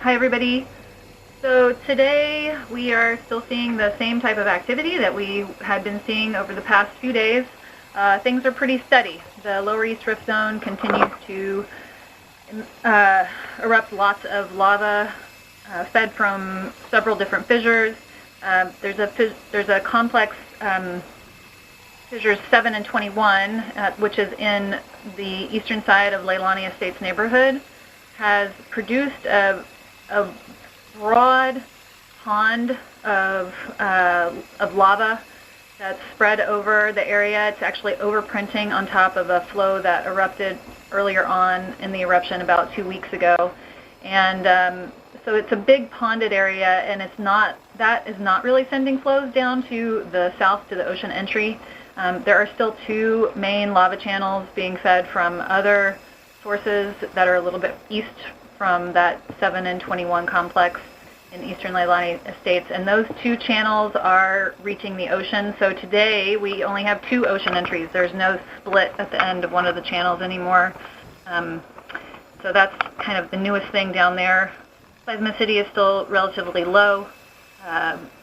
Hi everybody. So today we are still seeing the same type of activity that we had been seeing over the past few days. Things are pretty steady. The Lower East Rift Zone continues to erupt lots of lava fed from several different fissures. There's a complex, fissures 7 and 21, which is in the eastern side of Leilani Estates neighborhood, has produced a broad pond of lava that's spread over the area. It's actually overprinting on top of a flow that erupted earlier on in the eruption about 2 weeks ago. And so it's a big ponded area, and that is not really sending flows down to the south to the ocean entry. There are still two main lava channels being fed from other sources that are a little bit east from that 7 and 21 complex in eastern Leilani Estates, and those two channels are reaching the ocean. So today we only have two ocean entries. There's no split at the end of one of the channels anymore. So that's kind of the newest thing down there. Seismicity is still relatively low,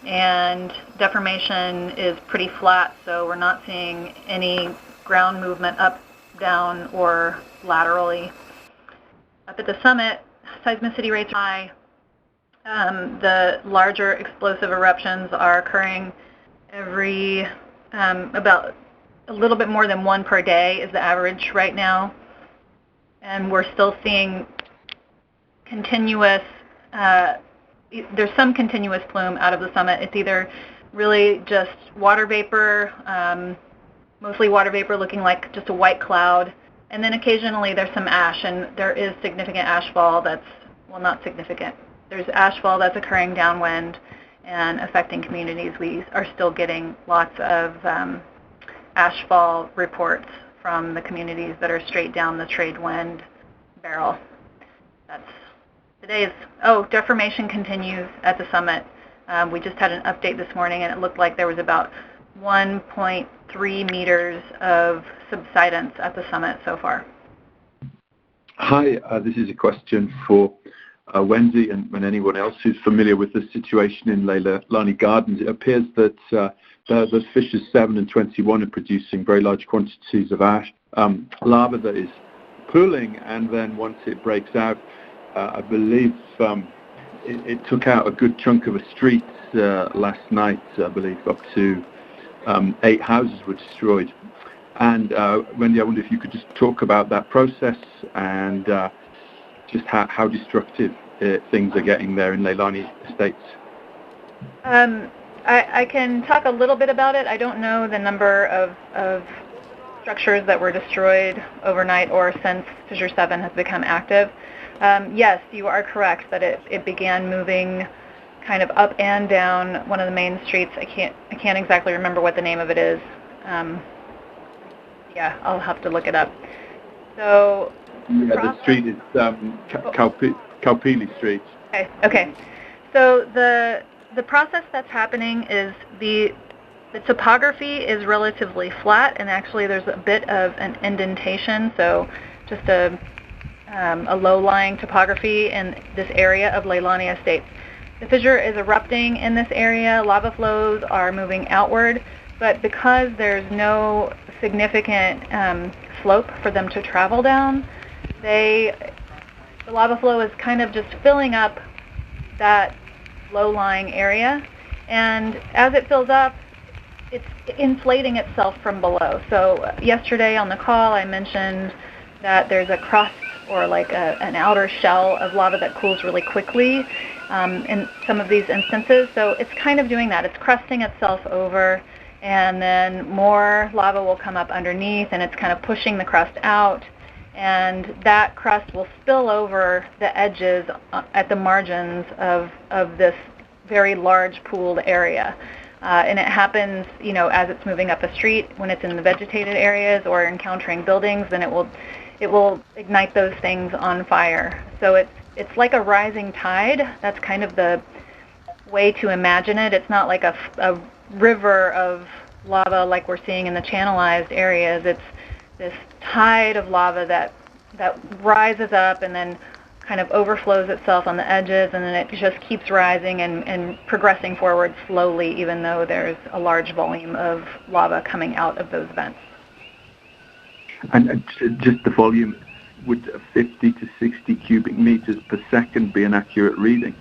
and deformation is pretty flat, so we're not seeing any ground movement up, down, or laterally. Up at the summit, seismicity rates are high. The larger explosive eruptions are occurring every about a little bit more than one per day is the average right now. And we're still seeing continuous, there's some continuous plume out of the summit. It's either really just water vapor, mostly water vapor looking like just a white cloud, and then occasionally there's some ash, and there is significant ashfall that's, well, not significant. There's ashfall that's occurring downwind and affecting communities. We are still getting lots of ashfall reports from the communities that are straight down the trade wind barrel. That's today's. Oh, deformation continues at the summit. We just had an update this morning, and it looked like there was about 1.3 meters of subsidence at the summit so far. Hi, this is a question for Wendy and anyone else who's familiar with the situation in Leilani Gardens. It appears that the fissures 7 and 21 are producing very large quantities of ash, lava that is pooling, and then once it breaks out, I believe it took out a good chunk of a street last night. I believe up to 8 houses were destroyed. And Wendy, I wonder if you could just talk about that process and just how destructive things are getting there in Leilani Estates. I can talk a little bit about it. I don't know the number of structures that were destroyed overnight or since Fissure 7 has become active. Yes, you are correct that it began moving kind of up and down one of the main streets. I can't exactly remember what the name of it is. Yeah, I'll have to look it up. So yeah, the street is Kaupili Street. Okay. So the process that's happening is the topography is relatively flat, and actually there's a bit of an indentation, so just a low-lying topography in this area of Leilani Estates. The fissure is erupting in this area. Lava flows are moving outward, but because there's no significant slope for them to travel down, the lava flow is kind of just filling up that low-lying area, and as it fills up, it's inflating itself from below. So yesterday on the call I mentioned that there's a crust or like an outer shell of lava that cools really quickly in some of these instances. So it's kind of doing that. It's crusting itself over, and then more lava will come up underneath, and it's kind of pushing the crust out, and that crust will spill over the edges at the margins of this very large pooled area. And it happens, as it's moving up a street, when it's in the vegetated areas or encountering buildings, then it will ignite those things on fire. So it's like a rising tide. That's kind of the way to imagine it. It's not like a river of lava like we're seeing in the channelized areas. It's this tide of lava that rises up and then kind of overflows itself on the edges, and then it just keeps rising and progressing forward slowly, even though there's a large volume of lava coming out of those vents. And just the volume, would 50 to 60 cubic meters per second be an accurate reading?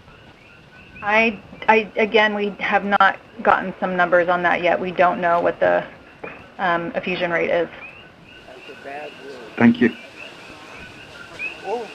Again, we have not gotten some numbers on that yet. We don't know what the effusion rate is. Thank you. Whoa.